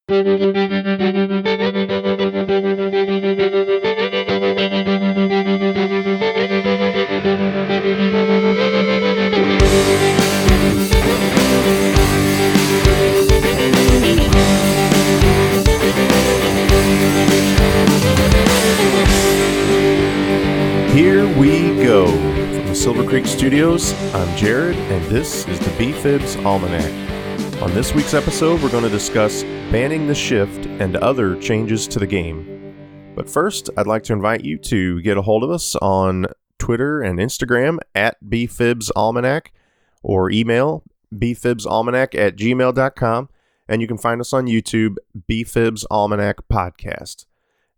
Here we go. From the Silver Creek Studios, I'm Jared, and this is the BFIBs Almanac. On this week's episode, we're going to discuss banning the shift and other changes to the game. But first, I'd like to invite you to get a hold of us on Twitter and Instagram at BFIBs Almanac, or email bfibsalmanac@gmail.com, and you can find us on YouTube, BFIBs Almanac Podcast.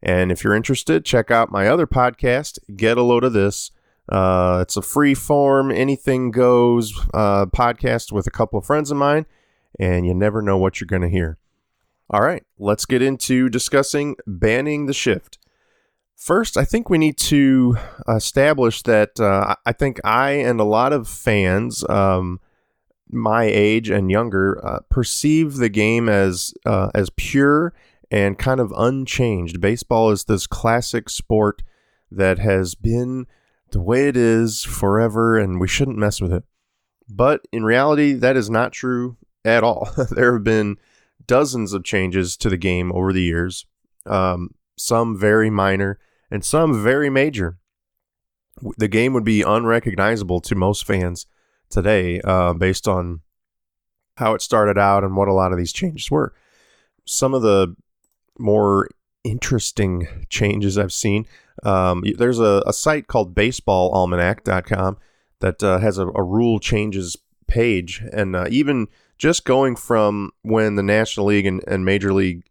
And if you're interested, check out my other podcast, Get a Load of This. It's a free form, anything goes podcast with a couple of friends of mine, and you never know what you're going to hear. All right, let's get into discussing banning the shift. First, I think we need to establish that I think I and a lot of fans my age and younger perceive the game as pure and kind of unchanged. Baseball is this classic sport that has been the way it is forever, and we shouldn't mess with it. But in reality, that is not true at all. There have been dozens of changes to the game over the years, some very minor and some very major. The game would be unrecognizable to most fans today based on how it started out and what a lot of these changes were. Some of the more interesting changes I've seen. There's a site called baseballalmanac.com that has a rule changes page. And even just going from when the National League and Major League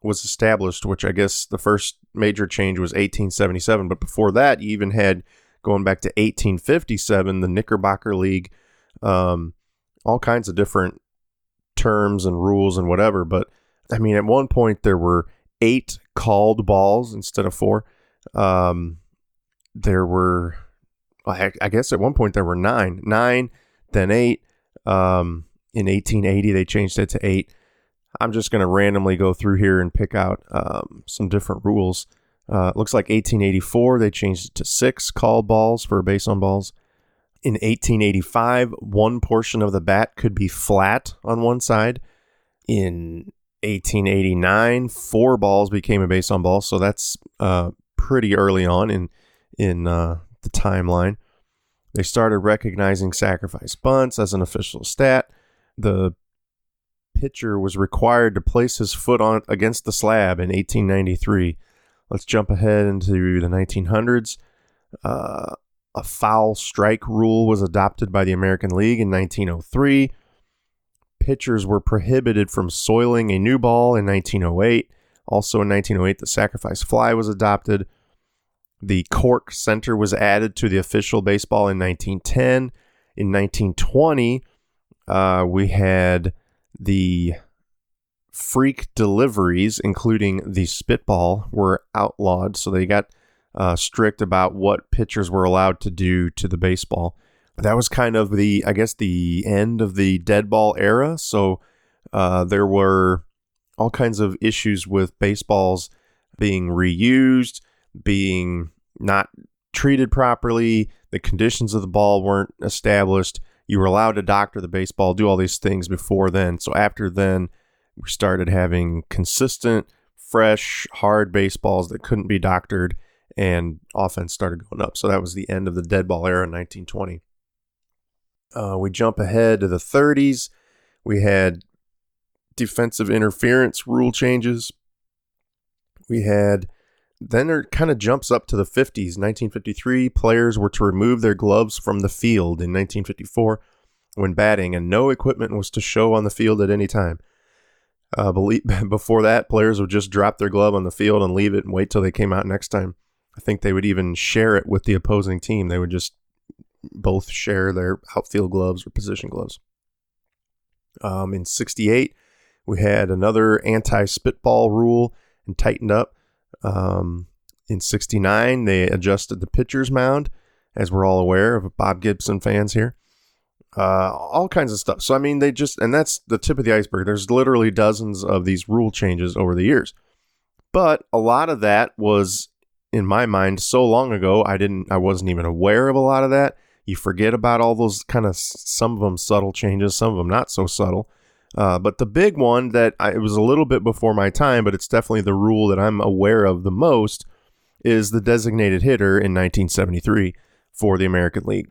was established, which I guess the first major change was 1877. But before that, you even had, going back to 1857, the Knickerbocker League, all kinds of different terms and rules and whatever. But I mean, at one point there were 8 called balls instead of 4. There were, I guess at one point there were 9, then 8. In 1880 they changed it to 8. I'm just going to randomly go through here and pick out some different rules. It looks like 1884 they changed it to 6 called balls for base on balls. In 1885, one portion of the bat could be flat on one side. In 1889, 4 balls became a base on ball, so that's pretty early on in the timeline. They started recognizing sacrifice bunts as an official stat. The pitcher was required to place his foot on against the slab in 1893. Let's jump ahead into the 1900s. A foul strike rule was adopted by the American League in 1903. Pitchers were prohibited from soiling a new ball in 1908. Also in 1908, the sacrifice fly was adopted. The cork center was added to the official baseball in 1910. In 1920, we had the freak deliveries, including the spitball, were outlawed. So they got strict about what pitchers were allowed to do to the baseball. That was kind of the end of the dead ball era. So there were all kinds of issues with baseballs being reused, being not treated properly. The conditions of the ball weren't established. You were allowed to doctor the baseball, do all these things before then. So after then, we started having consistent, fresh, hard baseballs that couldn't be doctored, and offense started going up. So that was the end of the dead ball era in 1920. We jump ahead to the 30s. We had defensive interference rule changes. Then it kind of jumps up to the 50s. 1953, players were to remove their gloves from the field. In 1954, when batting, and no equipment was to show on the field at any time. Before that, players would just drop their glove on the field and leave it and wait till they came out next time. I think they would even share it with the opposing team. They would just both share their outfield gloves or position gloves. In 68, we had another anti-spitball rule and tightened up. In 69, they adjusted the pitcher's mound, as we're all aware of Bob Gibson fans here. all kinds of stuff. So, I mean, and that's the tip of the iceberg. There's literally dozens of these rule changes over the years. But a lot of that was, in my mind, so long ago, I wasn't even aware of a lot of that. You forget about all those kind of, some of them subtle changes, some of them not so subtle. But the big one it was a little bit before my time, but it's definitely the rule that I'm aware of the most, is the designated hitter in 1973 for the American League.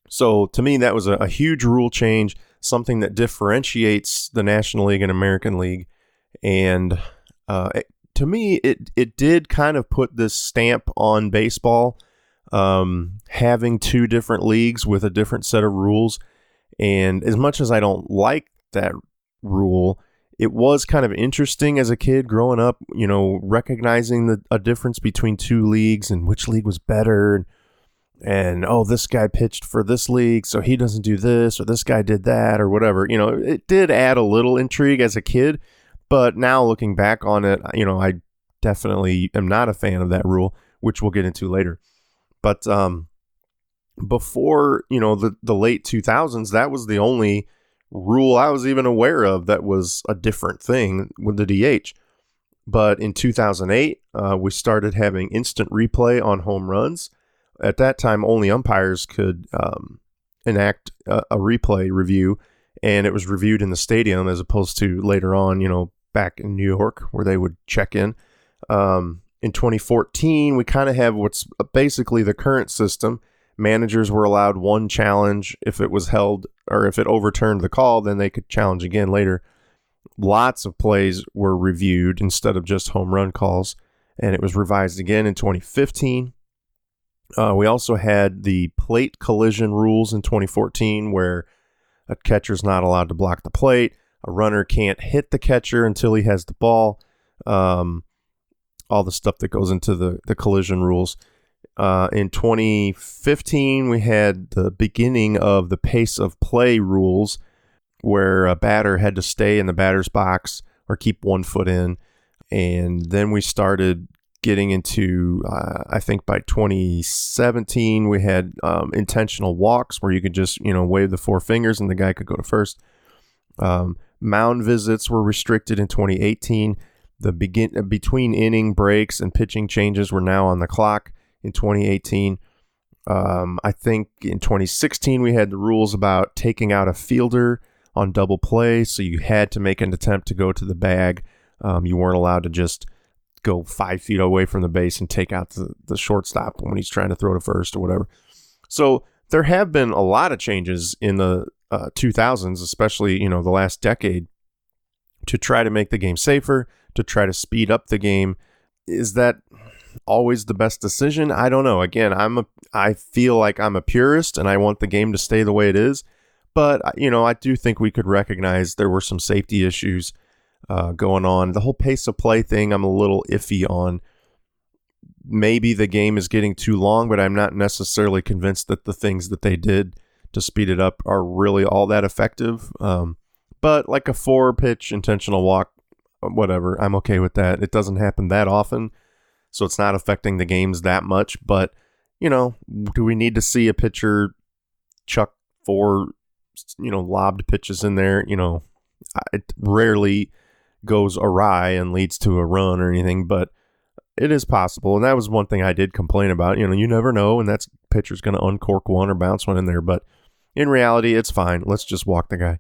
So to me, that was a huge rule change, something that differentiates the National League and American League. And to me, it did kind of put this stamp on baseball, having two different leagues with a different set of rules. And as much as I don't like that rule, it was kind of interesting as a kid growing up, recognizing a difference between two leagues and which league was better. And this guy pitched for this league, so he doesn't do this, or this guy did that, or whatever. It did add a little intrigue as a kid, but now looking back on it, I definitely am not a fan of that rule, which we'll get into later. But before, the late 2000s, that was the only rule I was even aware of that was a different thing with the DH. But in 2008, we started having instant replay on home runs. At that time, only umpires could enact a replay review, and it was reviewed in the stadium as opposed to later on, back in New York where they would check in. In 2014, we kind of have what's basically the current system. Managers were allowed one challenge. If it was held or if it overturned the call, then they could challenge again later. Lots of plays were reviewed instead of just home run calls, and it was revised again in 2015. We also had the plate collision rules in 2014, where a catcher's not allowed to block the plate. A runner can't hit the catcher until he has the ball. All the stuff that goes into the collision rules. In 2015, we had the beginning of the pace of play rules, where a batter had to stay in the batter's box or keep 1 foot in. And then we started getting into, I think by 2017, we had intentional walks where you could just, wave the 4 fingers and the guy could go to first. Mound visits were restricted in 2018. The between inning breaks and pitching changes were now on the clock in 2018. I think in 2016, we had the rules about taking out a fielder on double play. So you had to make an attempt to go to the bag. You weren't allowed to just go 5 feet away from the base and take out the shortstop when he's trying to throw to first or whatever. So there have been a lot of changes in the 2000s, especially, the last decade, to try to make the game safer, to try to speed up the game. Is that always the best decision? I don't know. Again, I feel like I'm a purist and I want the game to stay the way it is. But, I do think we could recognize there were some safety issues going on. The whole pace of play thing, I'm a little iffy on. Maybe the game is getting too long, but I'm not necessarily convinced that the things that they did to speed it up are really all that effective. But like a 4-pitch intentional walk, whatever, I'm okay with that. It doesn't happen that often, so it's not affecting the games that much. But, do we need to see a pitcher chuck 4, lobbed pitches in there? It rarely goes awry and leads to a run or anything, but it is possible. And that was one thing I did complain about. You never know, and that's pitcher's going to uncork one or bounce one in there. But in reality, it's fine. Let's just walk the guy.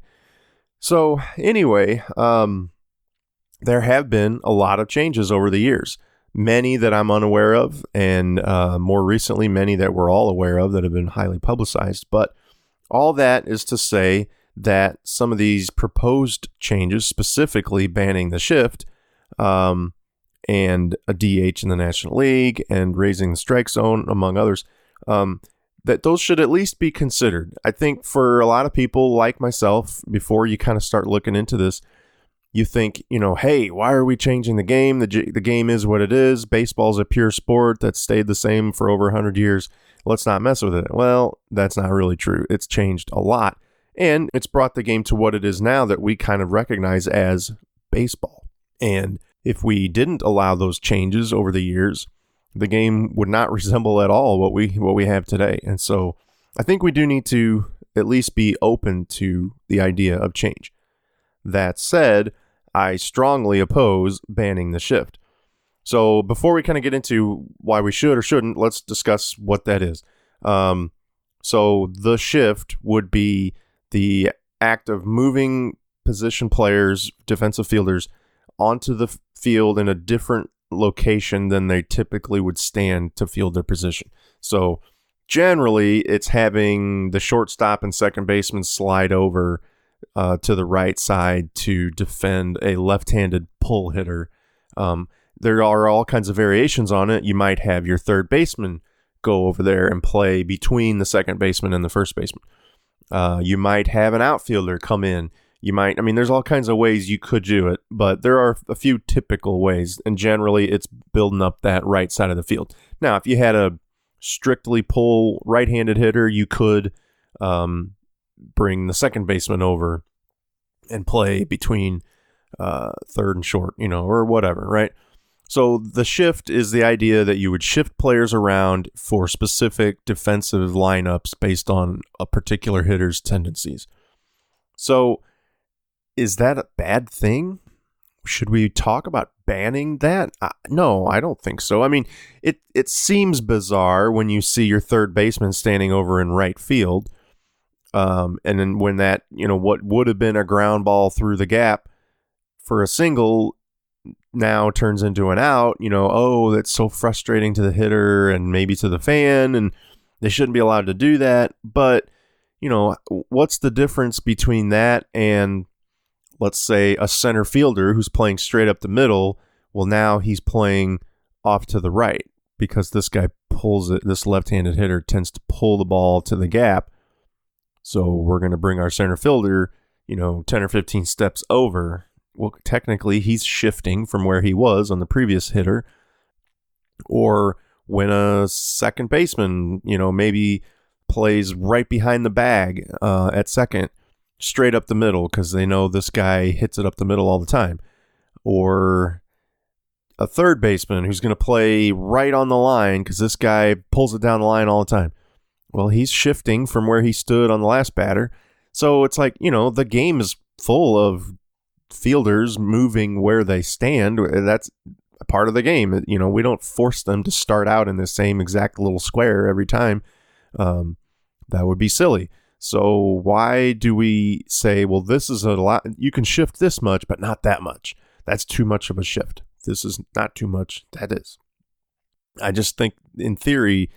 So anyway, there have been a lot of changes over the years. Many that I'm unaware of, and more recently, many that we're all aware of that have been highly publicized. But all that is to say that some of these proposed changes, specifically banning the shift and a DH in the National League and raising the strike zone, among others, that those should at least be considered. I think for a lot of people like myself, before you kind of start looking into this, you think, hey, why are we changing the game? The game is what it is. Baseball's a pure sport that's stayed the same for over 100 years. Let's not mess with it. Well, that's not really true. It's changed a lot. And it's brought the game to what it is now that we kind of recognize as baseball. And if we didn't allow those changes over the years, the game would not resemble at all what we have today. And so I think we do need to at least be open to the idea of change. That said, I strongly oppose banning the shift. So before we kind of get into why we should or shouldn't, let's discuss what that is. So the shift would be the act of moving position players, defensive fielders, onto the field in a different location than they typically would stand to field their position. So generally, it's having the shortstop and second baseman slide over to the right side to defend a left-handed pull hitter. There are all kinds of variations on it. You might have your third baseman go over there and play between the second baseman and the first baseman. You might have an outfielder come in. There's all kinds of ways you could do it, but there are a few typical ways, and generally it's building up that right side of the field. Now, if you had a strictly pull right-handed hitter, you could bring the second baseman over and play between third and short, or whatever, right? So the shift is the idea that you would shift players around for specific defensive lineups based on a particular hitter's tendencies. So is that a bad thing? Should we talk about banning that? No, I don't think so. It seems bizarre when you see your third baseman standing over in right field. And then when that, what would have been a ground ball through the gap for a single now turns into an out, that's so frustrating to the hitter and maybe to the fan, and they shouldn't be allowed to do that. But, what's the difference between that and, let's say, a center fielder who's playing straight up the middle? Well, now he's playing off to the right because this guy pulls it. This left-handed hitter tends to pull the ball to the gap. So we're going to bring our center fielder, 10 or 15 steps over. Well, technically, he's shifting from where he was on the previous hitter. Or when a second baseman, maybe plays right behind the bag at second, straight up the middle, because they know this guy hits it up the middle all the time. Or a third baseman who's going to play right on the line because this guy pulls it down the line all the time. Well, he's shifting from where he stood on the last batter. So it's like, the game is full of fielders moving where they stand. That's a part of the game. We don't force them to start out in the same exact little square every time. That would be silly. So why do we say, well, this is a lot, you can shift this much, but not that much? That's too much of a shift. This is not too much. That is. I just think, in theory,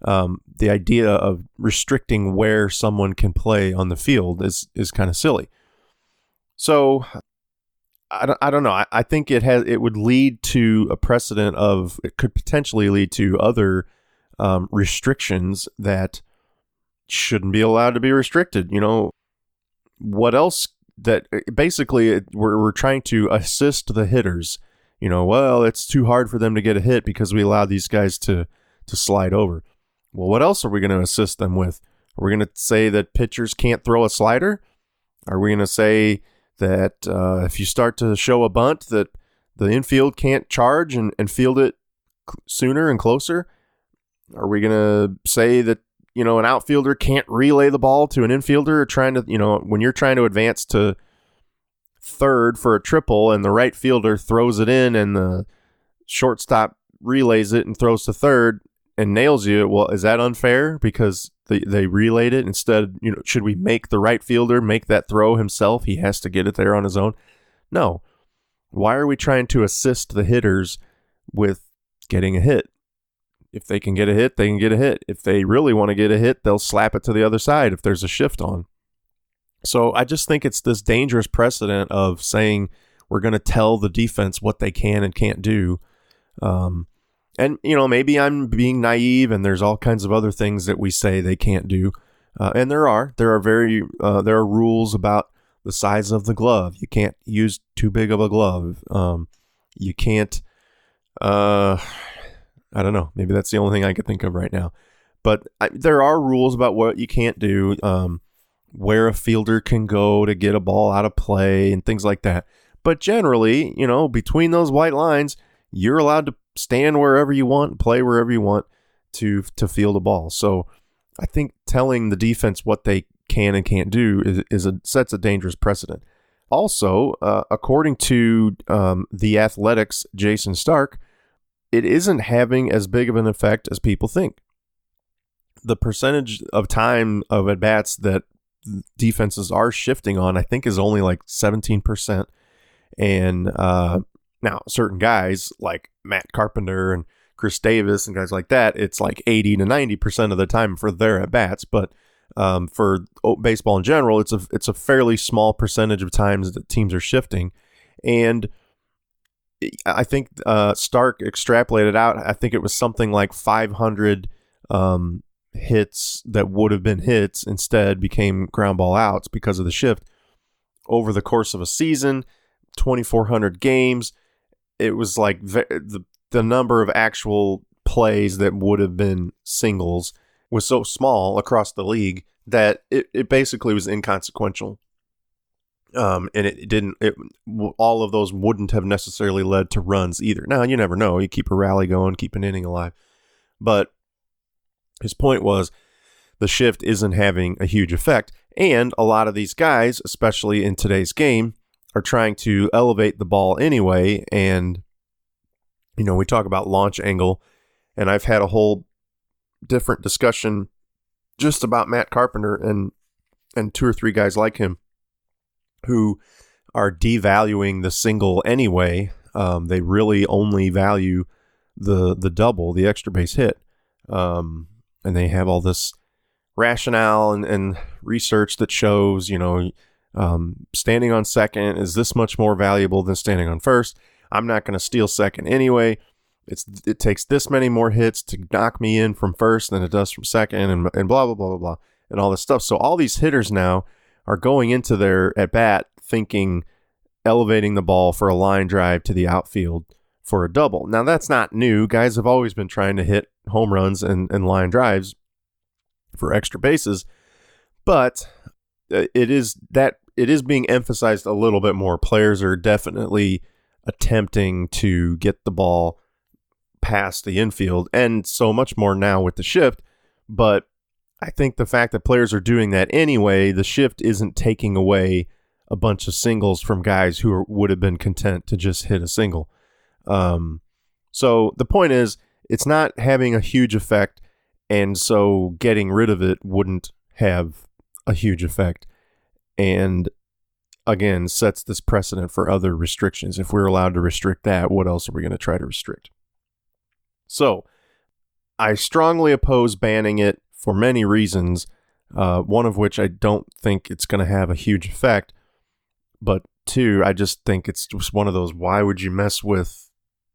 the idea of restricting where someone can play on the field is kind of silly. So I don't know. I think it would lead to a precedent of, it could potentially lead to other restrictions that shouldn't be allowed to be restricted. What else? That basically we're trying to assist the hitters. Well, it's too hard for them to get a hit because we allow these guys to slide over. Well, what else are we going to assist them with? Are we going to say that pitchers can't throw a slider? Are we going to say that if you start to show a bunt, that the infield can't charge and field it sooner and closer? Are we going to say that, an outfielder can't relay the ball to an infielder trying to, when you're trying to advance to third for a triple and the right fielder throws it in and the shortstop relays it and throws to third and nails you? Well, is that unfair because they relayed it instead? Should we make the right fielder make that throw himself? He has to get it there on his own. No. Why are we trying to assist the hitters with getting a hit? If they can get a hit, they can get a hit. If they really want to get a hit, they'll slap it to the other side if there's a shift on. So I just think it's this dangerous precedent of saying we're going to tell the defense what they can and can't do. And, maybe I'm being naive and there's all kinds of other things that we say they can't do. And there are rules about the size of the glove. You can't use too big of a glove. You can't, I don't know. Maybe that's the only thing I could think of right now. But there are rules about what you can't do, where a fielder can go to get a ball out of play and things like that. But generally, between those white lines, you're allowed to stand wherever you want, play wherever you want to field a ball. So I think telling the defense what they can and can't do sets a dangerous precedent. Also, according to The Athletic's Jason Stark, it isn't having as big of an effect as people think. The percentage of time of at-bats that defenses are shifting on, I think, is only like 17%. And now, certain guys like Matt Carpenter and Chris Davis and guys like that, it's like 80 to 90% of the time for their at-bats. But for baseball in general, it's a fairly small percentage of times that teams are shifting. And I think Stark extrapolated out, I think it was something like 500 hits that would have been hits instead became ground ball outs because of the shift. Over the course of a season, 2,400 games, it was like the number of actual plays that would have been singles was so small across the league that it basically was inconsequential. And all of those wouldn't have necessarily led to runs either. Now, you never know. You keep a rally going, keep an inning alive. But his point was the shift isn't having a huge effect. And a lot of these guys, especially in today's game, are trying to elevate the ball anyway. And, we talk about launch angle, and I've had a whole different discussion just about Matt Carpenter and two or three guys like him who are devaluing the single anyway. They really only value the double, the extra base hit. And they have all this rationale and research that shows, standing on second is this much more valuable than standing on first. I'm not going to steal second anyway. It takes this many more hits to knock me in from first than it does from second, and blah, blah, blah, blah, blah, and all this stuff. So all these hitters now are going into their at-bat thinking elevating the ball for a line drive to the outfield for a double. Now, that's not new. Guys have always been trying to hit home runs and line drives for extra bases, but it is being emphasized a little bit more. Players are definitely attempting to get the ball past the infield, and so much more now with the shift. But I think the fact that players are doing that anyway, the shift isn't taking away a bunch of singles from guys who would have been content to just hit a single. So the point is, it's not having a huge effect, and so getting rid of it wouldn't have a huge effect. And again, sets this precedent for other restrictions. If we're allowed to restrict that, what else are we going to try to restrict? So I strongly oppose banning it for many reasons, one of which I don't think it's going to have a huge effect. But two, I just think it's just one of those, why would you mess with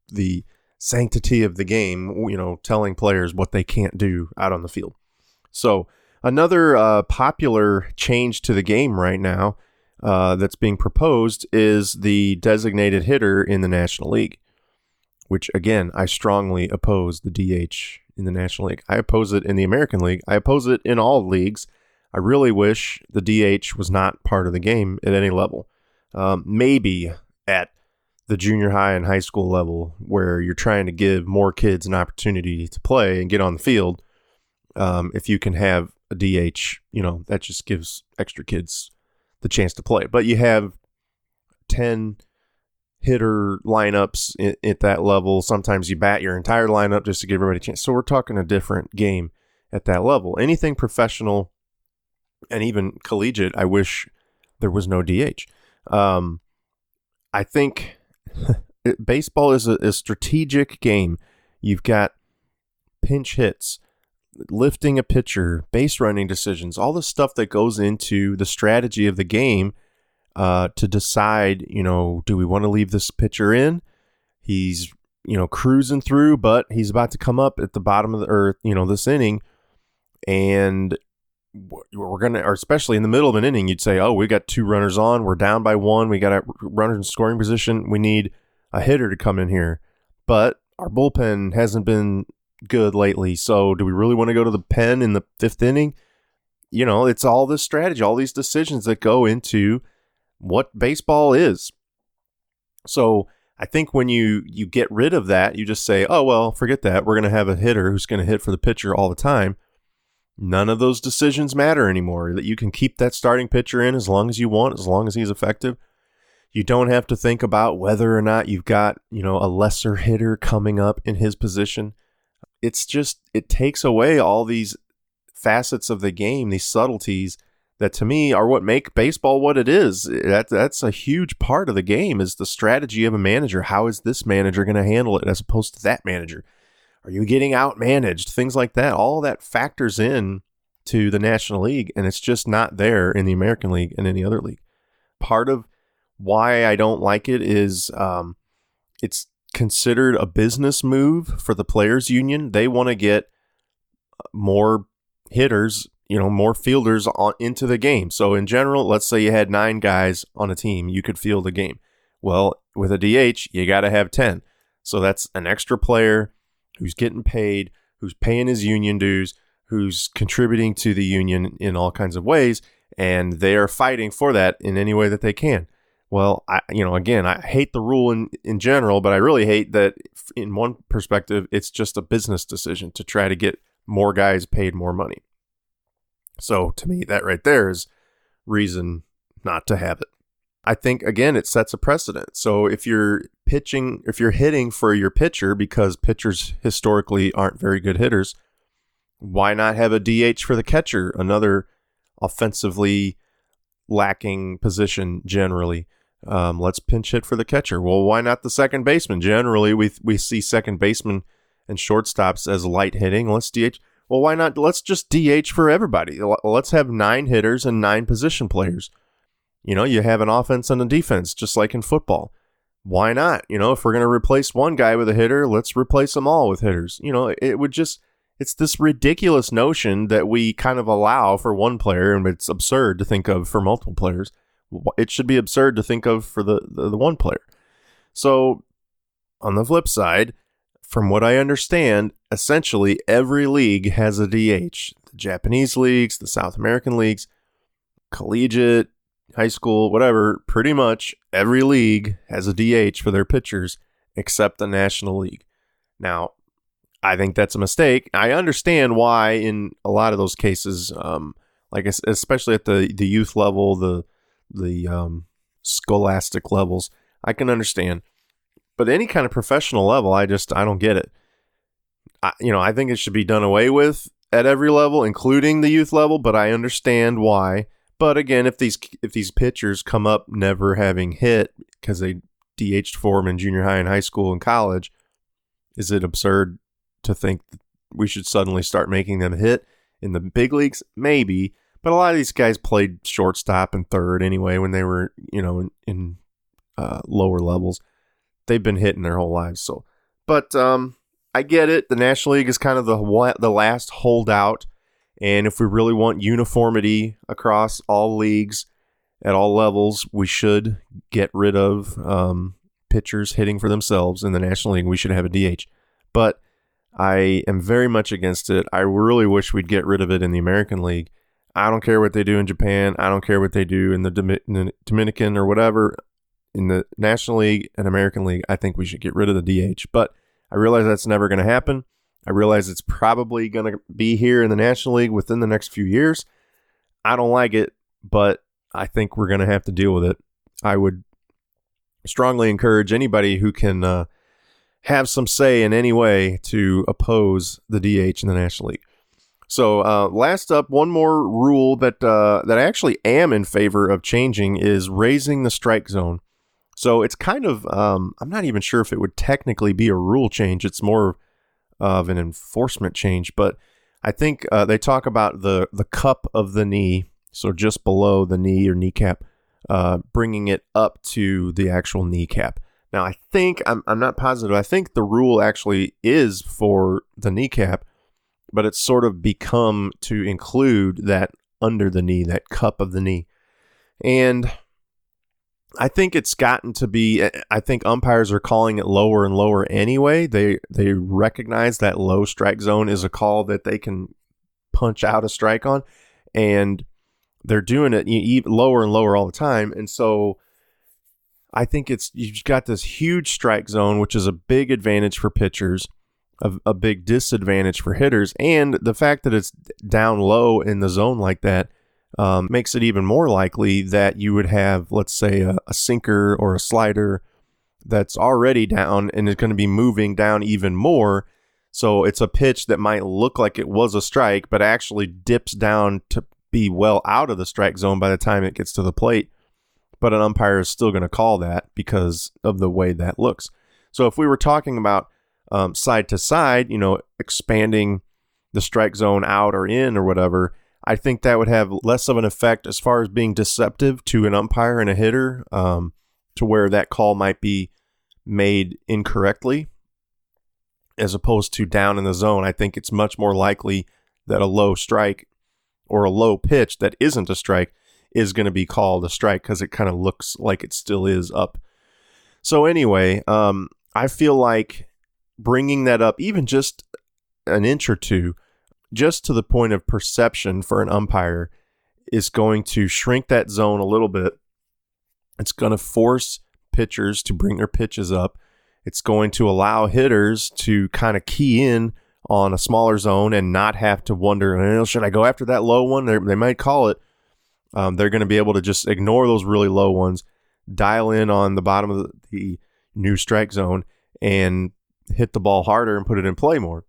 the sanctity of the game, telling players what they can't do out on the field. So another popular change to the game right now that's being proposed is the designated hitter in the National League, which, again, I strongly oppose the DH in the National League. I oppose it in the American League. I oppose it in all leagues. I really wish the DH was not part of the game at any level. Maybe at the junior high and high school level, where you're trying to give more kids an opportunity to play and get on the field. If you can have a DH, that just gives extra kids the chance to play. But you have 10 hitter lineups at that level. Sometimes you bat your entire lineup just to give everybody a chance. So we're talking a different game at that level. Anything professional and even collegiate, I wish there was no DH. I think baseball is a strategic game. You've got pinch hits, lifting a pitcher, base running decisions, all the stuff that goes into the strategy of the game to decide, do we want to leave this pitcher in? He's, cruising through, but he's about to come up at the bottom of the earth, this inning. And we're going to, or especially in the middle of an inning, you'd say, oh, we got 2 runners on. We're down by 1. We got a runner in scoring position. We need a hitter to come in here. But our bullpen hasn't been good lately. So do we really want to go to the pen in the 5th inning? It's all this strategy, all these decisions that go into what baseball is. So I think when you get rid of that, you just say, oh, well, forget that. We're going to have a hitter who's going to hit for the pitcher all the time. None of those decisions matter anymore. That you can keep that starting pitcher in as long as you want, as long as he's effective. You don't have to think about whether or not you've got, a lesser hitter coming up in his position. It's just, it takes away all these facets of the game, these subtleties that to me are what make baseball what it is. That's a huge part of the game, is the strategy of a manager. How is this manager going to handle it as opposed to that manager? Are you getting outmanaged? Things like that. All that factors in to the National League, and it's just not there in the American League and any other league. Part of why I don't like it is it's considered a business move for the players union. They want to get more hitters, more fielders into the game. So in general, let's say you had 9 guys on a team, you could field a game. Well, with a DH, you got to have 10. So that's an extra player who's getting paid, who's paying his union dues, who's contributing to the union in all kinds of ways, and they are fighting for that in any way that they can. Well, I hate the rule in general, but I really hate that in one perspective, it's just a business decision to try to get more guys paid more money. So to me, that right there is reason not to have it. I think, again, it sets a precedent. So if you're hitting for your pitcher, because pitchers historically aren't very good hitters, why not have a DH for the catcher, another offensively lacking position generally? Let's pinch hit for the catcher. Well, why not the second baseman? Generally, we see second baseman and shortstops as light hitting. Let's DH. Well, why not? Let's just DH for everybody. Let's have 9 hitters and 9 position players. You have an offense and a defense, just like in football. Why not? If we're going to replace one guy with a hitter, let's replace them all with hitters. It's this ridiculous notion that we kind of allow for one player, and it's absurd to think of for multiple players. It should be absurd to think of for the one player. So on the flip side, from what I understand, essentially every league has a DH. The Japanese leagues, the South American leagues, collegiate, high school, whatever, pretty much every league has a DH for their pitchers except the National League. Now, I think that's a mistake. I understand why in a lot of those cases, especially at the youth level, the scholastic levels, I can understand. But any kind of professional level, I don't get it. I think it should be done away with at every level, including the youth level, but I understand why. But again, if these pitchers come up never having hit because they DH'd for them in junior high and high school and college, is it absurd to think that we should suddenly start making them hit in the big leagues? Maybe. But a lot of these guys played shortstop and third anyway when they were, in lower levels. They've been hitting their whole lives. So, but I get it. The National League is kind of the last holdout. And if we really want uniformity across all leagues at all levels, we should get rid of pitchers hitting for themselves in the National League. We should have a DH. But I am very much against it. I really wish we'd get rid of it in the American League. I don't care what they do in Japan. I don't care what they do in the Dominican or whatever. In the National League and American League, I think we should get rid of the DH. But I realize that's never going to happen. I realize it's probably going to be here in the National League within the next few years. I don't like it, but I think we're going to have to deal with it. I would strongly encourage anybody who can have some say in any way to oppose the DH in the National League. So last up, one more rule that I actually am in favor of changing is raising the strike zone. So it's kind of, I'm not even sure if it would technically be a rule change. It's more of an enforcement change, but I think they talk about the cup of the knee, so just below the knee or kneecap, bringing it up to the actual kneecap. Now, I think, I'm not positive, I think the rule actually is for the kneecap, but it's sort of become to include that under the knee, that cup of the knee. And I think it's gotten to be, I think umpires are calling it lower and lower anyway. They recognize that low strike zone is a call that they can punch out a strike on, and they're doing it lower and lower all the time. And so I think you've got this huge strike zone, which is a big advantage for pitchers. a big disadvantage for hitters. And the fact that it's down low in the zone like that makes it even more likely that you would have, let's say, a sinker or a slider that's already down and is going to be moving down even more. So it's a pitch that might look like it was a strike, but actually dips down to be well out of the strike zone by the time it gets to the plate. But an umpire is still going to call that because of the way that looks. So if we were talking about side to side, expanding the strike zone out or in or whatever, I think that would have less of an effect as far as being deceptive to an umpire and a hitter, to where that call might be made incorrectly, as opposed to down in the zone. I think it's much more likely that a low strike or a low pitch that isn't a strike is going to be called a strike because it kind of looks like it still is up. So anyway, I feel like bringing that up even just an inch or two, just to the point of perception for an umpire, is going to shrink that zone a little bit. It's going to force pitchers to bring their pitches up. It's going to allow hitters to kind of key in on a smaller zone and not have to wonder, should I go after that low one? They might call it. They're going to be able to just ignore those really low ones, dial in on the bottom of the new strike zone, and hit the ball harder and put it in play more.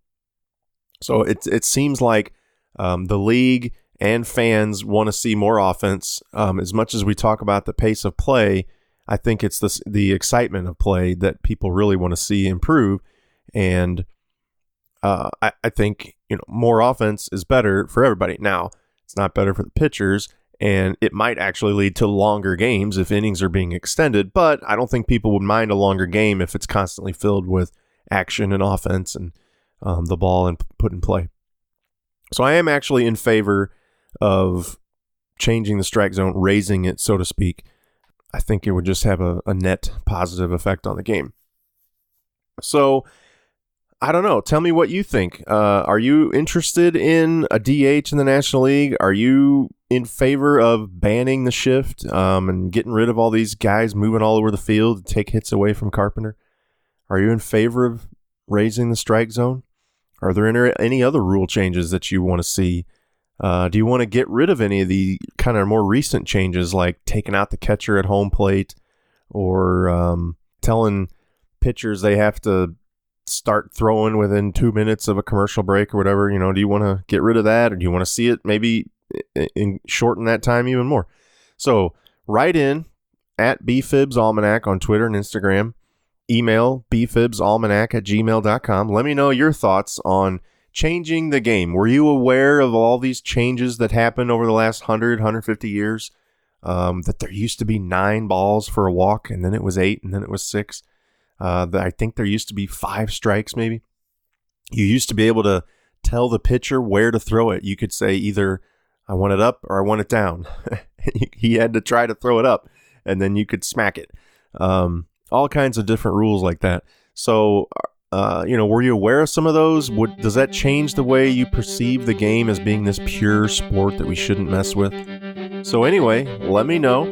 So it seems like the league and fans want to see more offense. As much as we talk about the pace of play, I think it's the excitement of play that people really want to see improve. And I think more offense is better for everybody. Now, it's not better for the pitchers, and it might actually lead to longer games if innings are being extended, but I don't think people would mind a longer game if it's constantly filled with action and offense and the ball and put in play. So I am actually in favor of changing the strike zone, raising it, so to speak. I think it would just have a net positive effect on the game. So I don't know. Tell me what you think. Are you interested in a DH in the National League? Are you in favor of banning the shift and getting rid of all these guys moving all over the field to take hits away from Carpenter? Are you in favor of raising the strike zone? Are there any other rule changes that you want to see? Do you want to get rid of any of the kind of more recent changes, like taking out the catcher at home plate, or telling pitchers they have to start throwing within 2 minutes of a commercial break or whatever? Do you want to get rid of that, or do you want to see it maybe shorten that time even more? So write in at BFIBs Almanac on Twitter and Instagram. Email bfibsalmanac@gmail.com. Let me know your thoughts on changing the game. Were you aware of all these changes that happened over the last 150 years? That there used to be 9 balls for a walk, and then it was 8, and then it was 6. I think there used to be 5 strikes maybe. You used to be able to tell the pitcher where to throw it. You could say either I want it up or I want it down. He had to try to throw it up, and then you could smack it. All kinds of different rules like that. So, were you aware of some of those? Does that change the way you perceive the game as being this pure sport that we shouldn't mess with? So anyway, let me know.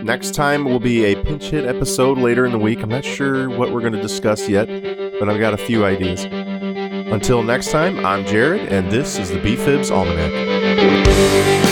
Next time will be a pinch hit episode later in the week. I'm not sure what we're going to discuss yet, but I've got a few ideas. Until next time, I'm Jared, and this is the BFIBs Almanac.